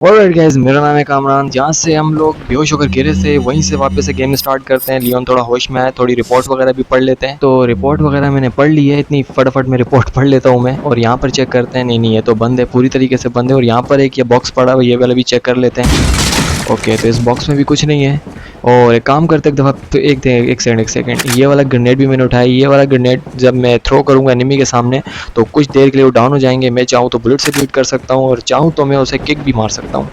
Alright guys, मेरा नाम है कामरान। जहाँ से हम लोग बेहोश होकर गिरे थे वहीं से वापस से गेम स्टार्ट करते हैं। लियोन थोड़ा होश में आया, थोड़ी रिपोर्ट वगैरह भी पढ़ लेते हैं। तो रिपोर्ट वगैरह मैंने पढ़ ली है, इतनी फटाफट में रिपोर्ट पढ़ लेता हूँ मैं। और यहाँ पर चेक करते हैं, नहीं नहीं ये तो बंद है, पूरी तरीके से बंद है। और यहाँ पर एक ये बॉक्स पड़ा हुआ है, ये वाला भी चेक कर लेते हैं। ओके, तो इस बॉक्स में भी कुछ नहीं है। और एक काम करते एक दफ़ा, तो एक सेकंड, ये वाला ग्रेनेड भी मैंने उठाया। ये वाला ग्रेनेड जब मैं थ्रो करूँगा एनिमी के सामने तो कुछ देर के लिए वो डाउन हो जाएंगे। मैं चाहूँ तो बुलेट से बीट कर सकता हूँ और चाहूँ तो मैं उसे किक भी मार सकता हूँ।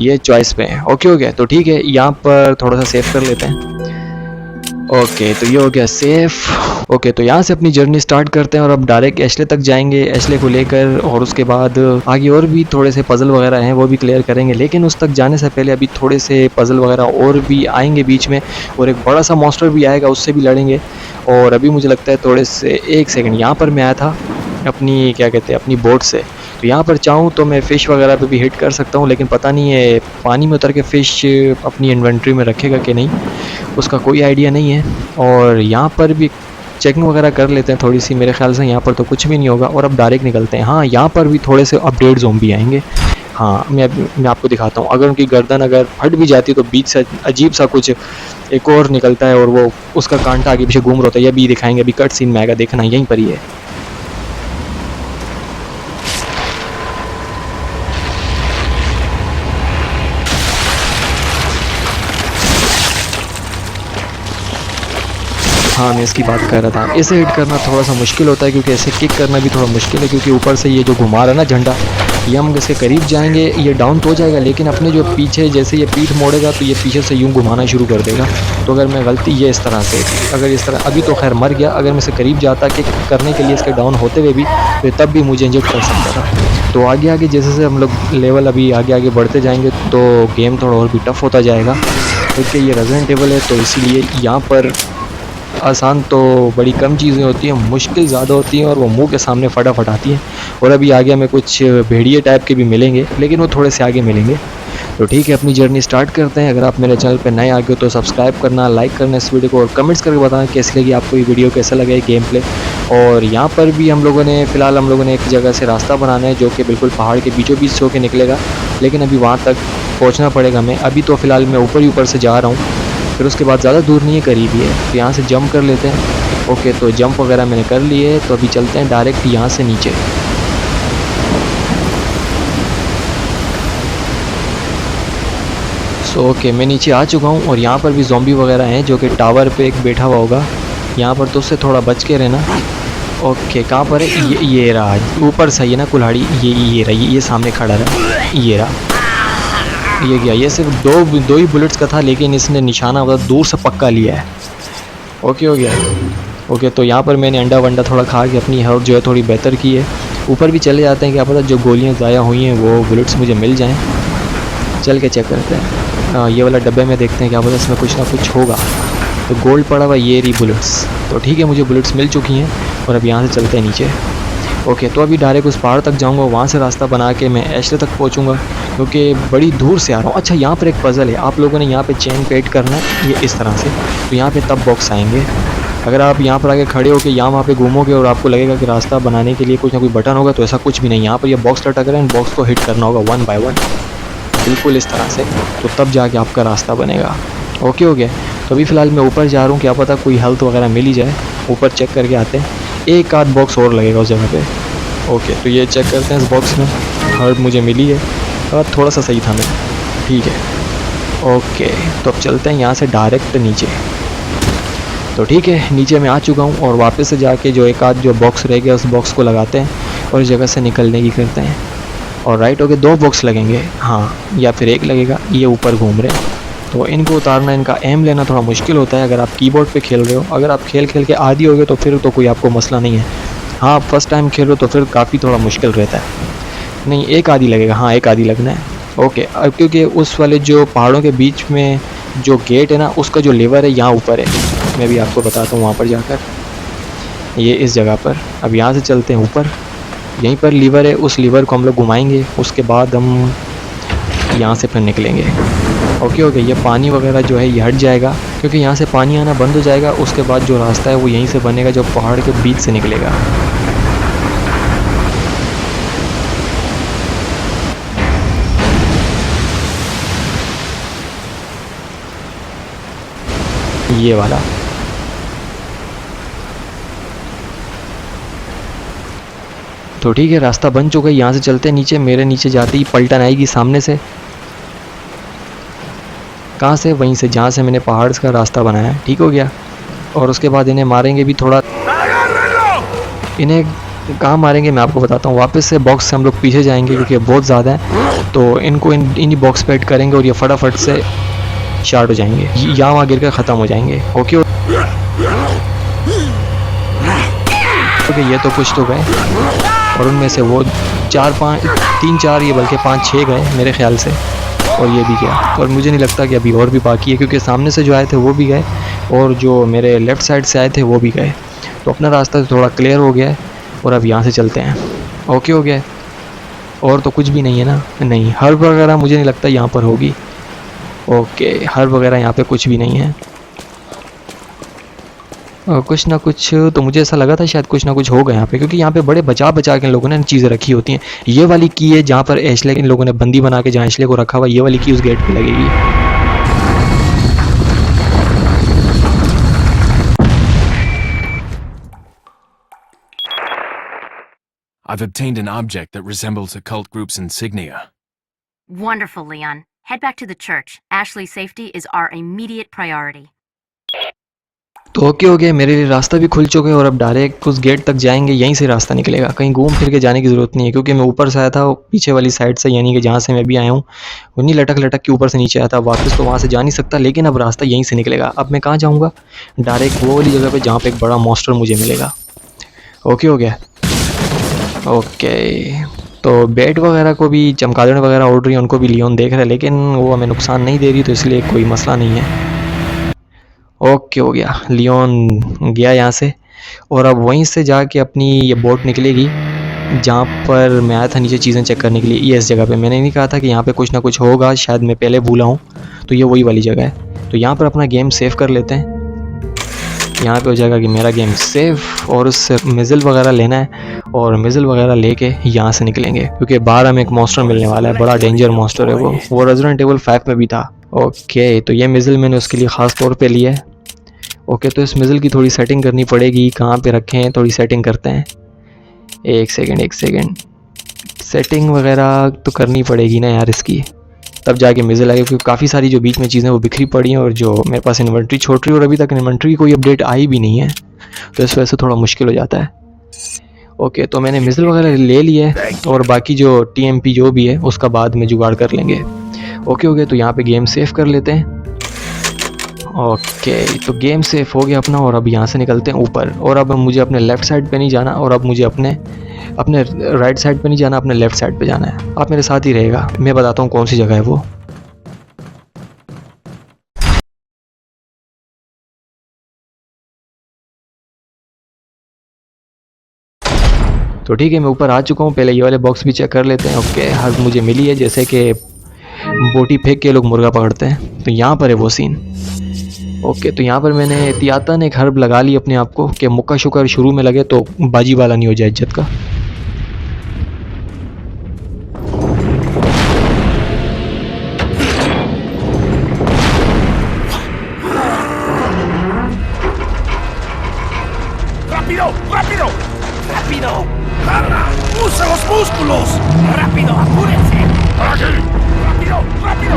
ये चॉइस पे है। ओके हो गया, तो ठीक है, यहाँ पर थोड़ा सा सेव कर लेते हैं। ओके, तो ये हो गया सेफ। ओके, तो यहाँ से अपनी जर्नी स्टार्ट करते हैं और अब डायरेक्ट एशले तक जाएंगे, एशले को लेकर। और उसके बाद आगे और भी थोड़े से पज़ल वगैरह हैं, वो भी क्लियर करेंगे। लेकिन उस तक जाने से पहले अभी थोड़े से पज़ल वगैरह और भी आएंगे बीच में। और एक बड़ा सा मॉन्स्टर भी आएगा, उससे भी लड़ेंगे। और अभी मुझे लगता है थोड़े से, एक सेकंड, यहाँ पर मैं आया था अपनी, क्या कहते हैं, अपनी बोट से। तो यहाँ पर चाहूँ तो मैं फ़िश वगैरह पे भी हिट कर सकता हूँ, लेकिन पता नहीं है पानी में उतर के फ़िश अपनी इन्वेंट्री में रखेगा कि नहीं, उसका कोई आइडिया नहीं है। और यहाँ पर भी चेकिंग वगैरह कर लेते हैं थोड़ी सी। मेरे ख्याल से यहाँ पर तो कुछ भी नहीं होगा और अब डायरेक्ट निकलते हैं। हाँ, यहाँ पर भी थोड़े से अपडेट ज़ॉम्बी आएंगे। हाँ, मैं आपको दिखाता हूँ। अगर उनकी गर्दन अगर फट भी जाती है तो बीच से अजीब सा कुछ एक और निकलता है और वो उसका कांटा आगे पीछे घूम रहा होता है। ये भी दिखाएंगे, अभी कट सीन में आएगा, देखना यहीं पर ही है। हाँ, मैं इसकी बात कर रहा था। इसे हिट करना थोड़ा सा मुश्किल होता है क्योंकि इसे किक करना भी थोड़ा मुश्किल है, क्योंकि ऊपर से ये जो घुमा रहा है ना झंडा, ये हम इसके करीब जाएंगे ये डाउन तो हो जाएगा, लेकिन अपने जो पीछे जैसे ये पीठ मोड़ेगा तो ये पीछे से यूँ घुमाना शुरू कर देगा। तो अगर मैं गलती, ये इस तरह से, अगर इस तरह, अभी तो खैर मर गया, अगर मैं इससे करीब जाता किक करने के लिए इसके डाउन होते हुए भी, तो तब भी मुझे इंजेक्ट कर सकता था। तो आगे आगे जैसे जैसे हम लोग लेवल अभी आगे आगे बढ़ते जाएंगे तो गेम थोड़ा और भी टफ होता जाएगा, क्योंकि ये रेजिडेंट एविल है। तो इसीलिए यहाँ पर आसान तो बड़ी कम चीज़ें होती हैं, मुश्किल ज़्यादा होती हैं और वो मुंह के सामने फटाफट आती हैं। और अभी आगे हमें कुछ भेड़िए टाइप के भी मिलेंगे, लेकिन वो थोड़े से आगे मिलेंगे। तो ठीक है, अपनी जर्नी स्टार्ट करते हैं। अगर आप मेरे चैनल पर नए आ गए हो तो सब्सक्राइब करना, लाइक करना इस वीडियो को, और कमेंट्स करके बताना कैसी लगी आपको ये वीडियो, कैसा लगा ये गेम प्ले। और यहाँ पर भी हम लोगों ने फ़िलहाल एक जगह से रास्ता बनाना है जो कि बिल्कुल पहाड़ के बीचों बीच से होकर निकलेगा, लेकिन अभी वहाँ तक पहुँचना पड़ेगा हमें। अभी तो फ़िलहाल मैं ऊपर ही ऊपर से जा रहा हूँ, फिर उसके बाद ज़्यादा दूर नहीं है, करीब ही है। तो यहाँ से जंप कर लेते हैं। ओके, तो जंप वगैरह मैंने कर लिए, तो अभी चलते हैं डायरेक्ट यहाँ से नीचे। ओके, मैं नीचे आ चुका हूँ और यहाँ पर भी ज़ॉम्बी वगैरह हैं जो कि टावर पे एक बैठा हुआ होगा। यहाँ पर तो उससे थोड़ा बच के रहना। ओके, कहाँ पर है ये रहा, ऊपर सही है ना कुल्हाड़ी, ये रहा, ये सामने खड़ा रहा, ये रहा, ये गया। ये सिर्फ दो ही बुलेट्स का था, लेकिन इसने निशाना मतलब दूर से पक्का लिया है। ओके हो गया। ओके, तो यहाँ पर मैंने अंडा वंडा थोड़ा खा के अपनी हेल्थ जो है थोड़ी बेहतर की है। ऊपर भी चले जाते हैं, क्या पता जो गोलियाँ ज़ाया हुई हैं वो बुलेट्स मुझे मिल जाएं। चल के चेक करते हैं। ये वाला डब्बे में देखते हैं, क्या पता इसमें कुछ ना कुछ होगा। तो गोल्ड पड़ा हुआ, ये रही बुलेट्स। तो ठीक है, मुझे बुलेट्स मिल चुकी हैं और अब यहाँ से चलते हैं नीचे। ओके, तो अभी डायरेक्ट उस पहाड़ तक जाऊंगा, वहाँ से रास्ता बना के मैं एशले तक पहुँचूँगा, क्योंकि बड़ी दूर से आ रहा हूँ। अच्छा, यहाँ पर एक पज़ल है, आप लोगों ने यहाँ पे चेन पे हिट करना है, ये इस तरह से। तो यहाँ पे तब बॉक्स आएंगे। अगर आप यहाँ पर आके खड़े होकर यहाँ वहाँ पे घूमोगे और आपको लगेगा कि रास्ता बनाने के लिए कुछ ना कुछ बटन होगा, तो ऐसा कुछ भी नहीं। यहाँ पर ये बॉक्स लटक रहा है, बॉक्स को हिट करना होगा 1 बाय 1, बिल्कुल इस तरह से। तो तब जाके आपका रास्ता बनेगा। ओके हो गया। तो अभी फ़िलहाल मैं ऊपर जा रहा हूँ, क्या पता कोई हेल्थ वगैरह मिल ही जाए। ऊपर चेक करके आते हैं, एक आध बॉक्स और लगेगा उस जगह पे। ओके, तो ये चेक करते हैं इस बॉक्स में। हर्ट मुझे मिली है और थोड़ा सा सही था मैं, ठीक है। ओके, तो अब चलते हैं यहाँ से डायरेक्ट नीचे। तो ठीक है, नीचे मैं आ चुका हूँ और वापस से जाके जो एक आध जो बॉक्स रह गया उस बॉक्स को लगाते हैं और इस जगह से निकलने की करते हैं। और राइट हो गए, 2 बॉक्स लगेंगे, हाँ, या फिर एक लगेगा। ये ऊपर घूम रहे हैं तो इनको उतारना, इनका एम लेना थोड़ा मुश्किल होता है अगर आप कीबोर्ड पे खेल रहे हो। अगर आप खेल खेल के आदी हो गए तो फिर तो कोई आपको मसला नहीं है। हाँ, आप फर्स्ट टाइम खेल रहे हो तो फिर काफ़ी थोड़ा मुश्किल रहता है। नहीं, एक आदी लगेगा, हाँ एक आदी लगना है। ओके, अब क्योंकि उस वाले जो पहाड़ों के बीच में जो गेट है ना, उसका जो लीवर है यहाँ ऊपर है, मैं भी आपको बताता हूँ वहाँ पर जाकर, ये इस जगह पर। अब यहाँ से चलते हैं ऊपर, यहीं पर लीवर है, उस लीवर को हम लोग घुमाएंगे, उसके बाद हम यहाँ से फिर निकलेंगे। ओके ओके, ये पानी वगैरह जो है ये हट जाएगा, क्योंकि यहाँ से पानी आना बंद हो जाएगा। उसके बाद जो रास्ता है वो यहीं से बनेगा, जो पहाड़ के बीच से निकलेगा। ये वाला। तो ठीक है, रास्ता बन चुका है, यहाँ से चलते हैं नीचे। मेरे नीचे जाते ही पलटन आएगी सामने से। कहाँ से? वहीं से जहाँ से मैंने पहाड़ का रास्ता बनाया है। ठीक हो गया। और उसके बाद इन्हें मारेंगे भी थोड़ा। इन्हें कहाँ मारेंगे मैं आपको बताता हूँ। वापस से बॉक्स से हम लोग पीछे जाएंगे क्योंकि बहुत ज़्यादा है, तो इनको इन्हीं बॉक्स पे ऐड करेंगे और ये फटाफट से शार्ट हो जाएंगे, यहाँ वहाँ गिर कर ख़त्म हो जाएंगे। ओके ये तो कुछ तो गए, और उनमें से वो 3-4 ये बल्कि 5-6 गए मेरे ख्याल से, और ये भी गया। और मुझे नहीं लगता कि अभी और भी बाकी है, क्योंकि सामने से जो आए थे वो भी गए और जो मेरे लेफ़्ट साइड से आए थे वो भी गए। तो अपना रास्ता थोड़ा क्लियर हो गया है और अब यहाँ से चलते हैं। ओके हो गया। और तो कुछ भी नहीं है ना? नहीं, हर्ब वगैरह मुझे नहीं लगता यहाँ पर होगी। ओके, हर्ब वगैरह यहाँ पे कुछ भी नहीं है। कुछ ना कुछ तो मुझे ऐसा लगा था शायद कुछ ना कुछ होगा यहाँ पे, क्योंकि यहाँ पे बड़े बचा बचा के इन लोगों ने चीज़ें रखी होती हैं। ये वाली की है जहाँ पर एशले इन लोगों ने बंदी बना के जहाँ एशले को रखा हुआ, ये वाली की उस गेट पे लगेगी। I've obtained an object that resembles a cult group's insignia. Wonderful, Leon. Head back to the church. Ashley's safety is our immediate priority. तो ओके हो गया, मेरे लिए रास्ता भी खुल चुका है और अब डायरेक्ट उस गेट तक जाएंगे। यहीं से रास्ता निकलेगा, कहीं घूम फिर के जाने की ज़रूरत नहीं है, क्योंकि मैं ऊपर से आया था पीछे वाली साइड से, यानी कि जहाँ से मैं भी आया हूँ उन्हीं लटक लटक के ऊपर से नीचे आया था। वापस तो वहाँ से जा नहीं सकता, लेकिन अब रास्ता यहीं से निकलेगा। अब मैं कहाँ जाऊँगा? डायरेक्ट वो वाली जगह पर जहाँ पर एक बड़ा मॉन्स्टर मुझे मिलेगा। ओके हो गया। ओके, तो बैट वगैरह को भी चमगादड़ वगैरह उड़ रही है, उनको भी लियोन देख रहा है, लेकिन वो हमें नुकसान नहीं दे रही, तो इसलिए कोई मसला नहीं है। ओके हो गया, लियोन गया यहाँ से, और अब वहीं से जाके अपनी ये बोट निकलेगी जहाँ पर मैं आया था नीचे चीज़ें चेक करने के लिए। ये इस जगह पे मैंने नहीं कहा था कि यहाँ पे कुछ ना कुछ होगा, शायद मैं पहले भूला हूँ, तो ये वही वाली जगह है। तो यहाँ पर अपना गेम सेव कर लेते हैं। यहाँ पे हो जाएगा कि मेरा गेम सेव, और उससे मिज़िल वगैरह लेना है, और मिज़िल वगैरह लेके यहाँ से निकलेंगे, क्योंकि बाहर हमें एक मॉन्स्टर मिलने वाला है। बड़ा डेंजर मॉन्स्टर है वो रेजिडेंट एविल 5 में भी था। ओके, तो ये मिज़िल मैंने उसके लिए ख़ास तौर पे लिया है। ओके, तो इस मिज़िल की थोड़ी सेटिंग करनी पड़ेगी, कहाँ पे रखें, थोड़ी सेटिंग करते हैं। एक सेकंड, सेटिंग वगैरह तो करनी पड़ेगी ना यार इसकी, तब जाके मिज़िल आएगा, क्योंकि काफ़ी सारी जो बीच में चीज़ें वो बिखरी पड़ी हैं, और जो मेरे पास इन्वेंट्री छोड़ रही है, और अभी तक इन्वेंट्री की कोई अपडेट आई भी नहीं है, तो इस वजह से थोड़ा मुश्किल हो जाता है। ओके, तो मैंने मिज़िल वगैरह ले लिया है, और बाकी जो TMP जो भी है उसका बाद में जुगाड़ कर लेंगे। ओके हो गया, तो यहाँ पे गेम सेव कर लेते हैं। ओके, तो गेम सेव हो गया अपना, और अब यहाँ से निकलते हैं ऊपर। और अब मुझे अपने लेफ़्ट साइड पे नहीं जाना, और अब मुझे अपने राइट साइड पे नहीं जाना, अपने लेफ़्ट साइड पे जाना है। आप मेरे साथ ही रहेगा, मैं बताता हूँ कौन सी जगह है वो। तो ठीक है, मैं ऊपर आ चुका हूँ। पहले ये वाले बॉक्स भी चेक कर लेते हैं। ओके, हर मुझे मिली है, जैसे कि बोटी फेंक के लोग मुर्गा पकड़ते हैं, तो यहाँ पर है वो सीन। ओके, तो यहाँ पर मैंने एहतियातन एक हर्ब लगा ली अपने आप को, कि मुक्का शुक्र शुरू में लगे तो बाजी वाला नहीं हो जाए इज्जत का। ¡Rápido! ¡Rápido! ¡Rápido! ¡Carla! ¡Usa los músculos! ¡Rápido! ¡Apúrense! ¡Por aquí! ¡Rápido! ¡Rápido!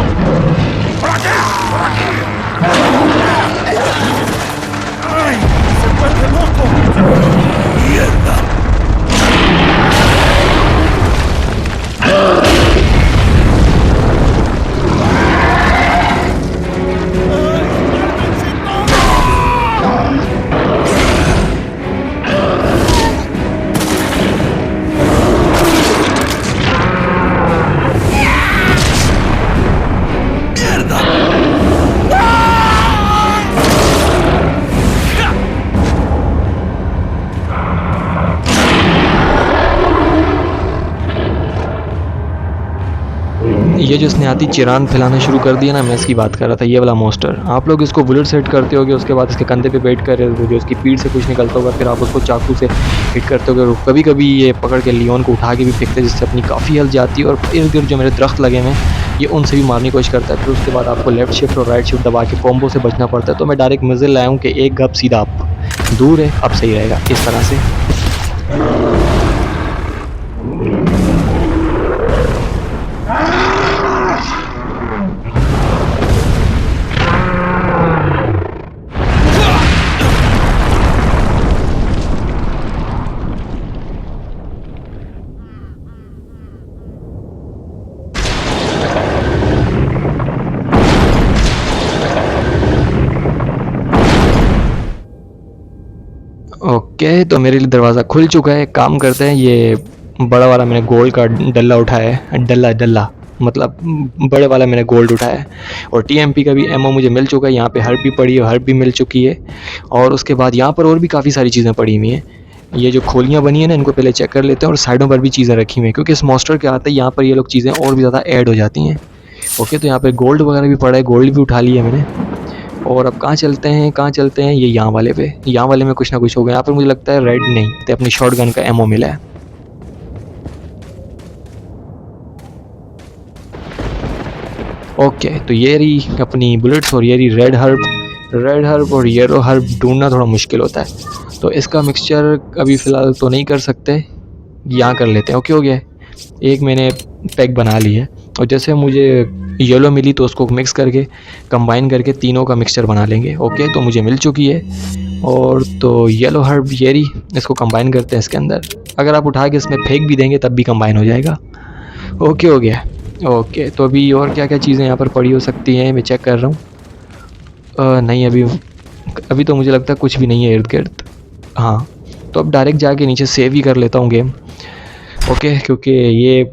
¡Por aquí! ¡Por aquí! ¡Ay! ¡Se vuelve loco! ¡Mierda! ये जो इसने आती चिरान फैलाना शुरू कर दिया ना, मैं इसकी बात कर रहा था, ये वाला मॉन्स्टर। आप लोग इसको बुलेट सेट करते होगे, उसके बाद इसके कंधे पे बैठ कर जो उसकी पीठ से कुछ निकलता होगा, फिर आप उसको चाकू से हिट करते होगे। कभी कभी ये पकड़ के लियोन को उठा के भी फेंकते हैं, जिससे अपनी काफ़ी हेल्थ जाती है। और इर्द गिर्द जो मेरे दरख्त लगे हुए हैं ये उनसे भी मारने की कोशिश करता है। फिर उसके बाद आपको लेफ्ट शिफ्ट और राइट शिफ्ट दबा के कॉम्बो से बचना पड़ता है। तो मैं डायरेक्ट मिज़िल लाया हूँ कि एक गप सीधा आप दूर है, अब सही रहेगा इस तरह से। ओके, तो मेरे लिए दरवाज़ा खुल चुका है। एक काम करते हैं, ये बड़ा वाला मैंने गोल्ड का डल्ला उठाया है, डल्ला मतलब बड़े वाला मैंने गोल्ड उठाया है। और टीएमपी का भी एमओ मुझे मिल चुका है। यहाँ पे हर्प भी पड़ी है, हर्प भी मिल चुकी है। और उसके बाद यहाँ पर और भी काफ़ी सारी चीज़ें पड़ी हुई हैं। ये जो खोलियाँ बनी है ना, इनको पहले चेक कर लेते हैं। और साइडों पर भी चीज़ें रखी हुई हैं, क्योंकि इस मॉन्स्टर के आते ही यहाँ पर ये लोग चीज़ें और भी ज़्यादा ऐड हो जाती हैं। ओके, तो यहाँ पर गोल्ड वगैरह भी पड़ा है, गोल्ड भी उठा लिया मैंने। और अब कहाँ चलते हैं, ये यहाँ वाले पे। यहाँ वाले में कुछ ना कुछ होगा। यहाँ पर मुझे लगता है रेड नहीं, तो अपनी शॉटगन का एमओ मिला है। ओके, तो ये रही अपनी बुलेट्स और ये रही रेड हर्ब और येलो हर्ब ढूंढना थोड़ा मुश्किल होता है। तो इसका मिक्सचर अभी फ़िलहाल तो नहीं कर सकते, यहाँ कर लेते हैं। ओके, हो गया। एक मैंने पैक बना ली है और जैसे मुझे येलो मिली तो उसको मिक्स करके कंबाइन करके तीनों का मिक्सचर बना लेंगे। ओके, तो मुझे मिल चुकी है। और तो येलो हर्ब येरी, इसको कंबाइन करते हैं इसके अंदर। अगर आप उठा के इसमें फेंक भी देंगे तब भी कंबाइन हो जाएगा। ओके, हो गया। ओके, तो अभी और क्या क्या चीज़ें यहाँ पर पड़ी हो सकती हैं, मैं चेक कर रहा हूँ। नहीं, अभी तो मुझे लगता है कुछ भी नहीं है इर्द गिर्द। हाँ, तो अब डायरेक्ट जाके नीचे सेव ही कर लेता हूँ गेम। ओके, क्योंकि ये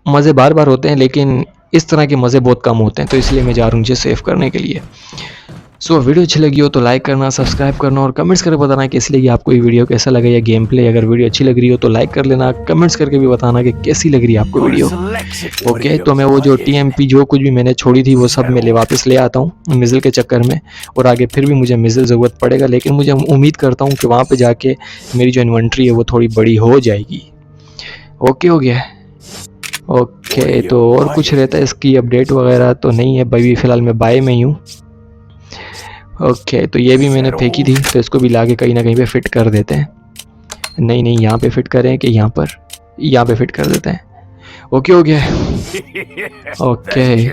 मज़े बार बार होते हैं लेकिन इस तरह के मज़े बहुत कम होते हैं, तो इसलिए मैं जा रहा हूँ मुझे सेव करने के लिए। सो वीडियो अच्छी लगी हो तो लाइक करना, सब्सक्राइब करना और कमेंट्स करके बताना कैसी लगी आपको ये वीडियो, कैसा लगा ये गेम प्ले। अगर वीडियो अच्छी लग रही हो तो लाइक कर लेना, कमेंट्स करके भी बताना कि कैसी लग रही है आपको वीडियो। ओके, तो मैं वो जो टीएमपी जो कुछ भी मैंने छोड़ी थी वो सब मैं वापस ले आता हूँ मिज़िल के चक्कर में। और आगे फिर भी मुझे मिज़िल ज़रूरत पड़ेगा, लेकिन मुझे उम्मीद करता हूँ कि वहाँ पर जाके मेरी जो इन्वेंट्री है वो थोड़ी बड़ी हो जाएगी। ओके, हो गया। ओके, तो और कुछ रहता है इसकी अपडेट वगैरह तो नहीं है भाई, फ़िलहाल मैं बाय में ही हूँ। ओके, तो ये भी मैंने फेंकी थी, तो इसको भी लाके कहीं ना कहीं पे फिट कर देते हैं। नहीं, यहाँ पे फिट करें कि यहाँ पे फिट कर देते हैं। ओके, हो गया। ओके,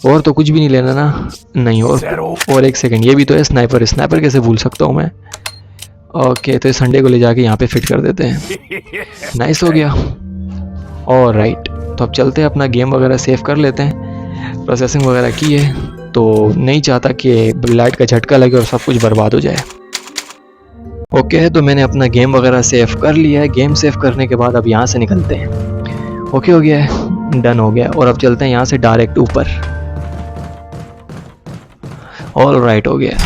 और तो कुछ भी नहीं लेना ना? नहीं, और एक सेकंड, ये भी तो है स्नाइपर कैसे भूल सकता हूँ मैं। ओके, तो संडे को ले जाके यहाँ पे फिट कर देते हैं। नाइस, हो गया। और राइट, तो अब चलते हैं अपना गेम वगैरह सेव कर लेते हैं। प्रोसेसिंग वगैरह की है तो नहीं चाहता कि लाइट का झटका लगे और सब कुछ बर्बाद हो जाए। ओके, तो मैंने अपना गेम वगैरह सेव कर लिया है। गेम सेव करने के बाद अब यहाँ से निकलते हैं। ओके, हो गया है, डन हो गया। और अब चलते हैं यहाँ से डायरेक्ट ऊपर। ऑल राइट, हो गया।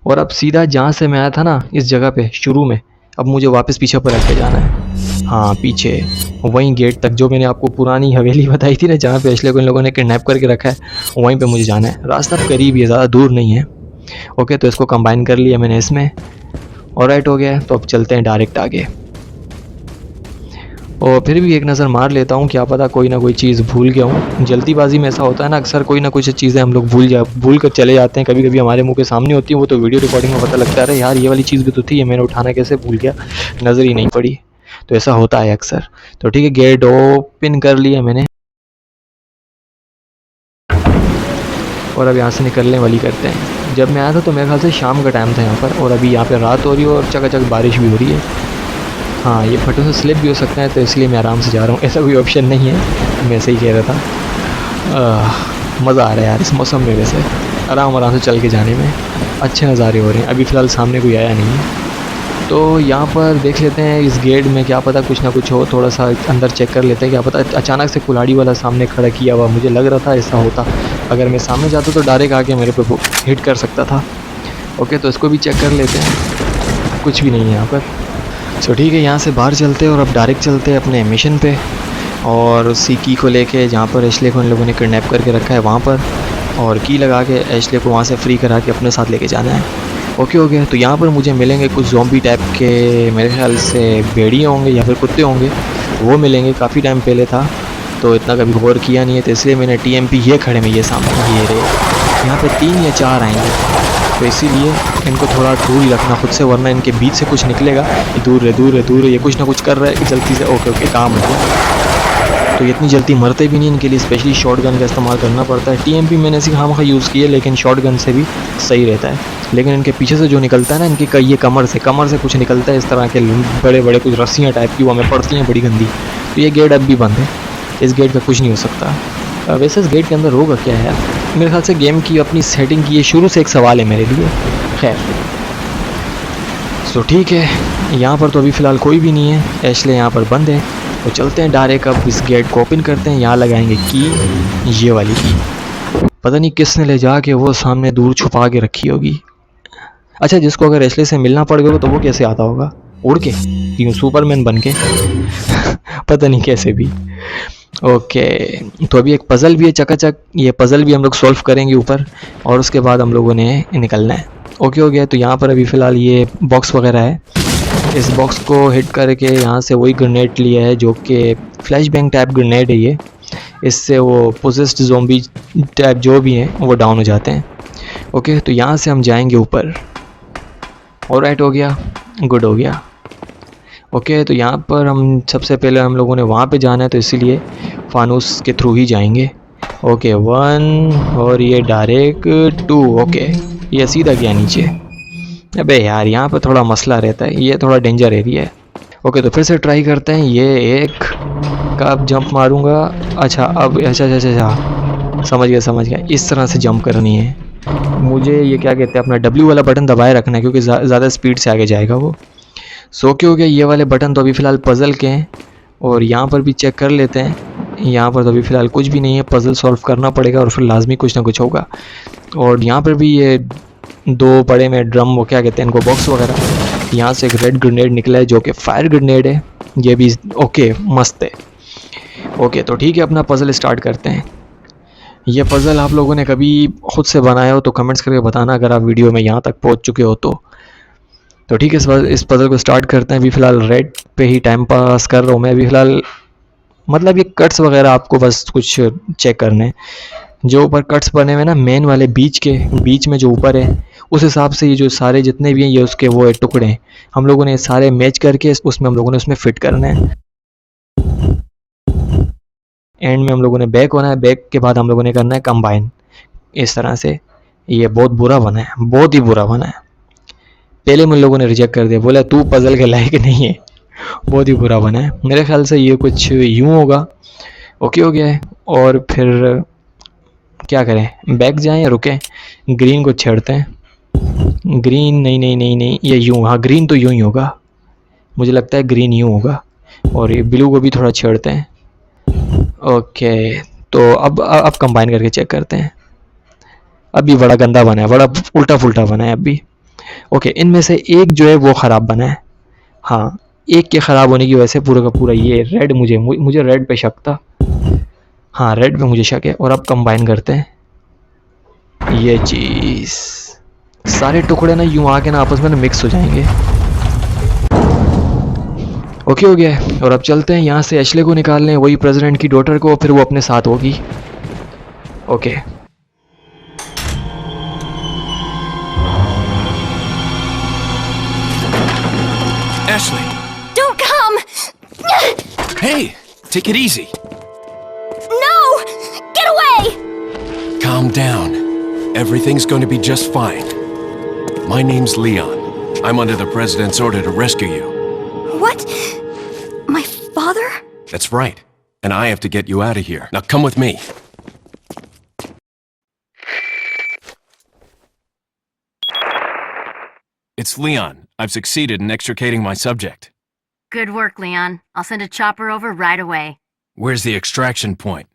और अब सीधा जहाँ से मैं आया था ना, इस जगह पे शुरू में, अब मुझे वापस पीछे पर रख के जाना है। हाँ, पीछे वहीं गेट तक जो मैंने आपको पुरानी हवेली बताई थी ना, जहाँ पे एशले को इन लोगों ने किडनैप करके रखा है, वहीं पे मुझे जाना है। रास्ता करीब ही है, ज़्यादा दूर नहीं है। ओके, तो इसको कंबाइन कर लिया मैंने इसमें। ऑलराइट, हो गया। तो अब चलते हैं डायरेक्ट आगे। और फिर भी एक नज़र मार लेता हूँ, क्या पता कोई ना कोई चीज़ भूल गया हूँ। जल्दीबाजी में ऐसा होता है ना, अक्सर कोई ना कुछ चीज़ें हम लोग भूल कर चले जाते हैं। कभी कभी हमारे मुंह के सामने होती है, वो तो वीडियो रिकॉर्डिंग में पता लगता है यार ये वाली चीज़ भी तो थी, ये मैंने उठाना कैसे भूल गया, नज़र ही नहीं पड़ी। तो ऐसा होता है अक्सर। तो ठीक है, गेट ओपन कर लिया मैंने और अब यहाँ से निकलने वाली करते हैं। जब मैं आया था तो मेरे ख्याल से शाम का टाइम था यहाँ पर, और अभी यहाँ पे रात हो रही है और चकाचक बारिश भी हो रही है। हाँ, ये फटों से स्लिप भी हो सकता है, तो इसलिए मैं आराम से जा रहा हूँ। ऐसा कोई ऑप्शन नहीं है, मैं सही कह रहा था। मज़ा आ रहा है यार इस मौसम में, वैसे आराम से चल के जाने में अच्छे नज़ारे हो रहे हैं। अभी फ़िलहाल सामने कोई आया नहीं है, तो यहाँ पर देख लेते हैं इस गेट में, क्या पता कुछ ना कुछ हो। थोड़ा सा अंदर चेक कर लेते हैं, क्या पता अचानक से कुल्हाड़ी वाला सामने खड़ा किया हुआ, मुझे लग रहा था ऐसा होता। अगर मैं सामने जाता तो डायरेक्ट आके मेरे पे हिट कर सकता था। ओके, तो इसको भी चेक कर लेते हैं। कुछ भी नहीं है यहाँ पर। सो ठीक है, यहाँ से बाहर चलते हैं और अब डायरेक्ट चलते हैं अपने मिशन पे, और उसी की को लेके जहाँ पर एशले को इन लोगों ने किडनैप करके रखा है वहाँ पर, और की लगा के एशले को वहाँ से फ्री करा के अपने साथ लेके जाना है। ओके, हो गया। तो यहाँ पर मुझे मिलेंगे कुछ ज़ॉम्बी टाइप के, मेरे ख्याल से भेड़िए होंगे या फिर कुत्ते होंगे, वो मिलेंगे। काफ़ी टाइम पहले था तो इतना कभी गौर किया नहीं है, तो इसलिए मैंने टीएमपी ये खड़े में ये सामने ये रहे, यहाँ पे 3 या 4 आएंगे, तो इसीलिए इनको थोड़ा दूर ही रखना खुद से, वरना इनके बीच से कुछ निकलेगा। ये दूर है दूर है दूर है, ये कुछ ना कुछ कर रहा है जल्दी से। ओके ओके, काम हो गया। तो ये इतनी जल्दी मरते भी नहीं, इनके लिए स्पेशली शॉर्ट गन का इस्तेमाल करना पड़ता है। टीएमपी मैंने ऐसी खामखा यूज़ की है, लेकिन शॉर्ट गन से भी सही रहता है। लेकिन इनके पीछे से जो निकलता है ना, इनकी ये कमर से कुछ निकलता है इस तरह के बड़े बड़े कुछ रस्सियाँ टाइप की, वो हमें पड़ती हैं बड़ी गंदी। तो ये गेट अब भी बंद है, इस गेट का कुछ नहीं हो सकता। वैसे इस गेट के अंदर होगा क्या है, मेरे ख्याल से गेम की अपनी सेटिंग की ये शुरू से एक सवाल है मेरे लिए। खैर तो ठीक है, यहाँ पर तो अभी फ़िलहाल कोई भी नहीं है, एशले यहाँ पर बंद है। तो चलते हैं डायरेक्ट, अब इस गेट को ओपन करते हैं। यहाँ लगाएंगे की, ये वाली की, पता नहीं किसने ले जाके वो सामने दूर छुपा के रखी होगी। अच्छा, जिसको अगर एशले से मिलना पड़ गया तो वो कैसे आता होगा, उड़ के, यूँ सुपरमैन बन के पता नहीं कैसे भी। ओके, तो अभी एक पज़ल भी है चकाचक, ये पज़ल भी हम लोग सॉल्व करेंगे ऊपर, और उसके बाद हम लोगों ने निकलना है। ओके हो गया। तो यहाँ पर अभी फ़िलहाल ये बॉक्स वगैरह है, इस बॉक्स को हिट करके यहाँ से वही ग्रेनेड लिया है जो कि फ्लैश बैंग टाइप ग्रेनेड है ये, इससे वो पोजेस्ड ज़ोंबी टाइप जो भी हैं वो डाउन हो जाते हैं। ओके, तो यहाँ से हम जाएंगे ऊपर। ऑलराइट, हो गया, गुड हो गया। ओके, तो यहाँ पर हम सबसे पहले हम लोगों ने वहाँ पे जाना है, तो इसीलिए फानूस के थ्रू ही जाएंगे। ओके, 1 और ये डायरेक्ट 2। ओके, ये सीधा गया नीचे। अबे यार, यहाँ पर थोड़ा मसला रहता है, ये थोड़ा डेंजर एरिया है। ओके, तो फिर से ट्राई करते हैं। ये एक का अब जंप मारूंगा। अच्छा, अब अच्छा, समझ गया, इस तरह से जंप करनी है मुझे। ये क्या कहते हैं, अपना W वाला बटन दबाए रखना है, क्योंकि ज़्यादा स्पीड से आगे जाएगा वो। सो क्या हो गया, ये वाले बटन तो अभी फ़िलहाल पज़ल के हैं, और यहाँ पर भी चेक कर लेते हैं। यहाँ पर तो अभी फ़िलहाल कुछ भी नहीं है, पज़ल सॉल्व करना पड़ेगा और फिर लाजमी कुछ ना कुछ होगा। और यहाँ पर भी ये 2 बड़े में ड्रम, वो क्या कहते हैं इनको, बॉक्स वगैरह। यहाँ से एक रेड ग्रेनेड निकला है जो कि फायर ग्रेनेड है, ये भी ओके मस्त है। ओके, तो ठीक है, अपना पज़ल स्टार्ट करते हैं। ये पज़ल आप लोगों ने कभी ख़ुद से बनाया हो तो कमेंट्स करके बताना, अगर आप वीडियो में यहाँ तक पहुँच चुके हो तो ठीक है। इस पज़ल को स्टार्ट करते हैं। अभी फ़िलहाल रेड पे ही टाइम पास कर रहा हूँ मैं अभी फ़िलहाल, मतलब ये कट्स वगैरह आपको बस कुछ चेक करने हैं। जो ऊपर कट्स बने हुए ना मेन वाले बीच में जो ऊपर है, उस हिसाब से ये जो सारे जितने भी हैं ये उसके वो टुकड़े हैं, हम लोगों ने सारे मैच करके उसमें हम लोगों ने उसमें फिट करना है। एंड में हम लोगों ने बैक होना है, बैक के बाद हम लोगों ने करना है कंबाइन, इस तरह से। ये बहुत बुरा बना है, बहुत ही बुरा बना है। पहले में लोगों ने रिजेक्ट कर दिया, बोला तू पज़ल के लायक नहीं है, बहुत ही बुरा बना है। मेरे ख्याल से ये कुछ यूँ होगा। ओके हो गया है, और फिर क्या करें, बैक जाएं या रुकें? ग्रीन को छेड़ते हैं। ग्रीन नहीं, ये यूँ, हाँ ग्रीन तो यूँ ही होगा, मुझे लगता है ग्रीन यूँ होगा। और ये ब्लू को भी थोड़ा छेड़ते हैं। ओके, तो अब कंबाइन करके चेक करते हैं। अभी बड़ा गंदा बना है, बड़ा उल्टा फुल्टा बना है अभी। ओके, इनमें से एक जो है वो ख़राब बना है। हाँ, एक के ख़राब होने की वजह से पूरा का पूरा ये रेड, मुझे रेड पे शक था। हाँ, रेड पे मुझे शक है। और अब कंबाइन करते हैं ये चीज़, सारे टुकड़े ना यूँ आके ना आपस में ना मिक्स हो जाएंगे। ओके हो गया है, और अब चलते हैं यहाँ से एशले को निकालने, वही प्रेसिडेंट की डॉटर को, फिर वो अपने साथ होगी। Okay, Ashley! Don't come! Hey! Take it easy. No! Get away! Calm down. Everything's going to be just fine. My name's Leon. I'm under the President's order to rescue you. What? My father? That's right. And I have to get you out of here. Now come with me. It's Leon. I've succeeded in extricating my subject. Good work, Leon. I'll send a chopper over right away. Where's the extraction point?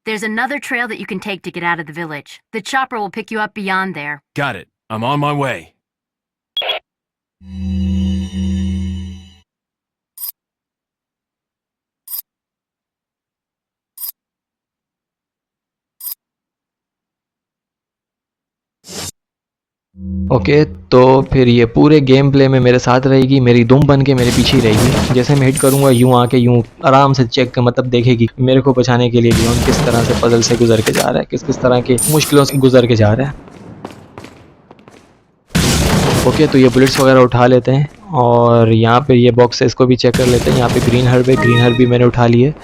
There's another trail that you can take to get out of the village. The chopper will pick you up beyond there. Got it. I'm on my way. Okay, तो फिर ये पूरे game play में मेरे साथ रहेगी, मेरी दुम बन के मेरे पीछे ही रहेगी। जैसे मैं हिट करूँगा यूँ आके यूँ आराम से चेक मतलब देखेगी मेरे को बचाने के लिए लियोन किस तरह से पजल से गुजर के जा रहा है, किस किस तरह की मुश्किलों से गुजर के जा रहा है। ओके, तो ये बुलेट्स वगैरह उठा लेते हैं और यहाँ पे ये बॉक्स है इसको भी चेक कर लेते हैं। यहाँ पे ग्रीन हर्ब है, ग्रीन हर्ब भी मैंने उठा लिए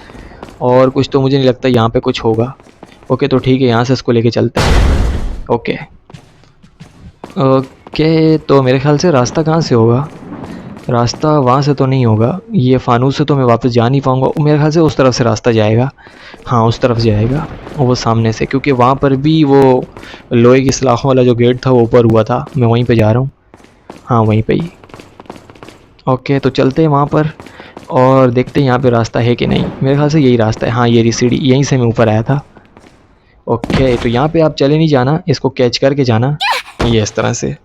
और कुछ तो मुझे नहीं लगता यहाँ पे कुछ होगा। ओके, तो ठीक है, यहाँ से इसको लेके चलते हैं। ओके ओके, तो मेरे ख्याल से रास्ता कहाँ से होगा? रास्ता वहाँ से तो नहीं होगा, ये फानूस से तो मैं वापस जा नहीं पाऊँगा। मेरे ख्याल से उस तरफ से रास्ता जाएगा, हाँ उस तरफ जाएगा, वो सामने से, क्योंकि वहाँ पर भी वो लोहे की सलाखों वाला जो गेट था वो ऊपर हुआ था। मैं वहीं पे जा रहा हूँ, हाँ वहीं पे ही। ओके, तो चलते हैं वहाँ पर और देखते हैं यहाँ पे रास्ता है कि नहीं। मेरे ख्याल से यही रास्ता है, हाँ ये रही सीढ़ी, यहीं से मैं ऊपर आया था। ओके, तो यहाँ पे आप चले नहीं जाना, इसको कैच करके जाना, ये इस तरह से।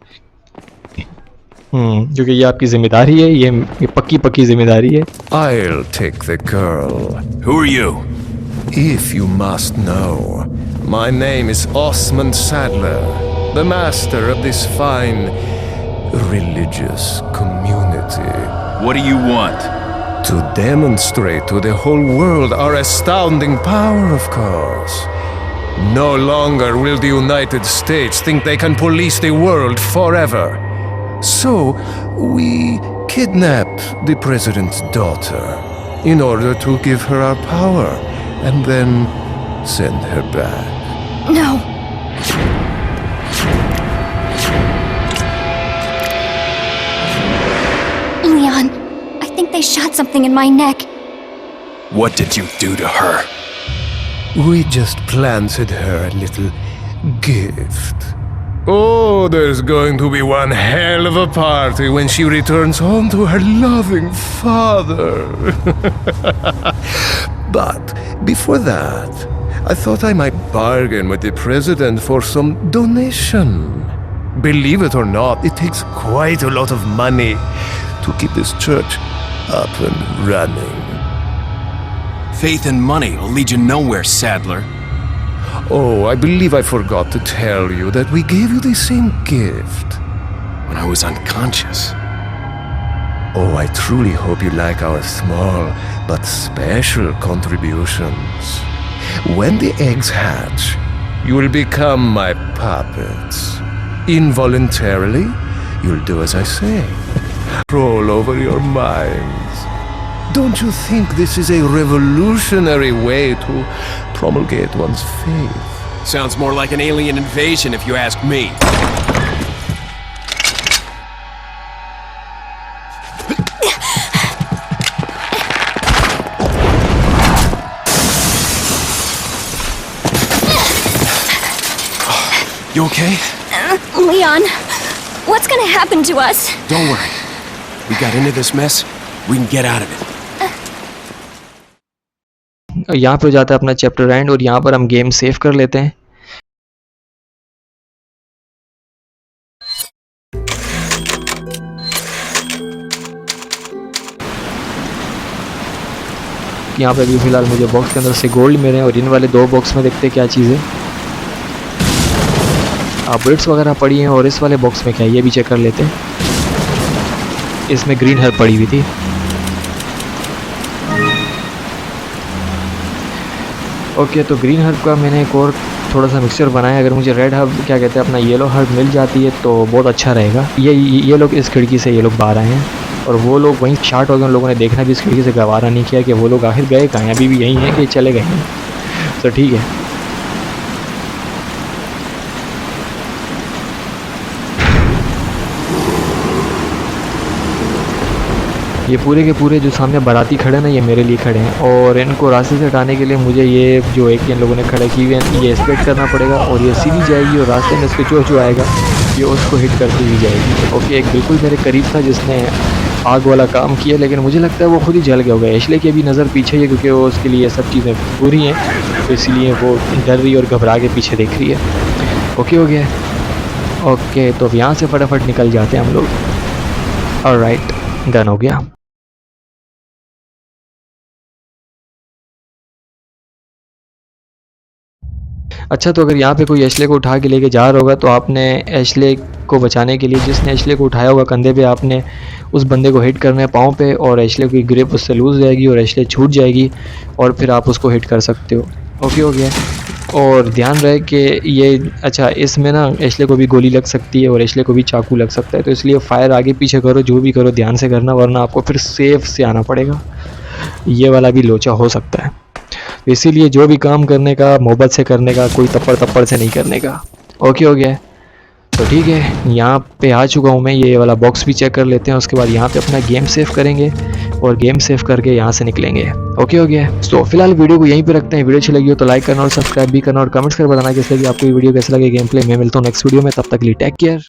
क्योंकि ये आपकी जिम्मेदारी है, ये पक्की पक्की जिम्मेदारी है। I'll take the girl. Who are you? If you must know, my name is Osmond Sadler, the master of this fine religious community. What do you want? To demonstrate to the whole world our astounding power, of course. No longer will the United States think they can police the world forever. So, we kidnapped the president's daughter in order to give her our power and then send her back. No. Leon, I think they shot something in my neck. What did you do to her? We just planted her a little gift. Oh, there's going to be one hell of a party when she returns home to her loving father. But before that, I thought I might bargain with the president for some donation. Believe it or not, it takes quite a lot of money to keep this church up and running. Faith and money will lead you nowhere, Sadler. Oh, I believe I forgot to tell you that we gave you the same gift. When I was unconscious. Oh, I truly hope you like our small but special contributions. When the eggs hatch, you will become my puppets. Involuntarily, you'll do as I say. Roll over your minds. Don't you think this is a revolutionary way to promulgate one's faith? Sounds more like an alien invasion if you ask me. You okay? Leon, what's gonna happen to us? Don't worry. We got into this mess. We can get out of it. यहाँ पे हो जाता है अपना chapter and और यहाँ पर हम गेम सेव कर लेते हैं। यहाँ पे अभी फिलहाल मुझे बॉक्स के अंदर से गोल्ड मिले हैं और इन वाले दो बॉक्स में देखते हैं क्या चीज़ है। बुलेट्स वगैरह पड़ी हैं और इस वाले बॉक्स में क्या है ये भी चेक कर लेते हैं। इसमें ग्रीन हर्ब पड़ी हुई थी। ओके, तो ग्रीन हर्ब का मैंने एक और थोड़ा सा मिक्सचर बनाया। अगर मुझे रेड हर्ब क्या कहते हैं अपना येलो हर्ब मिल जाती है तो बहुत अच्छा रहेगा। ये लोग इस खिड़की से ये लोग बाहर आए हैं और वो लोग वहीं शार्ट हो गए। उन लोगों ने देखना भी इस खिड़की से गवारा नहीं किया कि वो लोग आखिर गए कहाँ हैं, अभी भी यहीं हैं कि चले गए हैं। तो ठीक है, ये पूरे के पूरे जो सामने बाराती खड़े हैं ना, ये मेरे लिए खड़े हैं और इनको रास्ते से हटाने के लिए मुझे ये जो एक इन लोगों ने खड़े किए हुए हैं ये एक्सपेक्ट करना पड़ेगा और ये सीधी जाएगी और रास्ते में इसके जो आएगा ये उसको हिट करती हुई जाएगी। ओके, एक बिल्कुल मेरे करीब था जिसने आग वाला काम किया, लेकिन मुझे लगता है वो खुद ही जल गया होगा। एशले की अभी नज़र पीछे है क्योंकि वो उसके लिए सब चीज़ें बुरी हैं, तो इसलिए वो डर रही और घबरा के पीछे देख रही है। ओके हो गया। ओके, तो अब यहाँ से फटाफट निकल जाते हैं हम लोग। ऑलराइट, डन हो गया। अच्छा, तो अगर यहाँ पे कोई एशले को उठा के लेके जा रहा होगा तो आपने एशले को बचाने के लिए, जिसने एशले को उठाया होगा कंधे पे, आपने उस बंदे को हिट करना है पाँव पे, और एशले की ग्रिप उससे लूज़ हो जाएगी और एशले छूट जाएगी और फिर आप उसको हिट कर सकते हो। ओके हो गया। और ध्यान रहे कि ये अच्छा, इसमें ना एशले को भी गोली लग सकती है और एशले को भी चाकू लग सकता है, तो इसलिए फायर आगे पीछे करो, जो भी करो ध्यान से करना, वरना आपको फिर सेफ से आना पड़ेगा। ये वाला भी लोचा हो सकता है, तो इसीलिए जो भी काम करने का मोहब्बत से करने का, कोई तप्पड़ से नहीं करने का। ओके हो गया। तो ठीक है, यहाँ पे आ चुका हूँ मैं। ये वाला बॉक्स भी चेक कर लेते हैं, उसके बाद यहाँ पे अपना गेम सेव करेंगे और गेम सेव करके यहाँ से निकलेंगे। ओके हो गया। तो फिलहाल वीडियो को यहीं पे रखते हैं। वीडियो अच्छी लगी हो तो लाइक करना और सब्सक्राइब भी करना और कमेंट्स कर बताना कि आपको वीडियो कैसा लगे गेम प्ले। मैं मिलता हूँ नेक्स्ट वीडियो में, तब तक के लिए टेक केयर।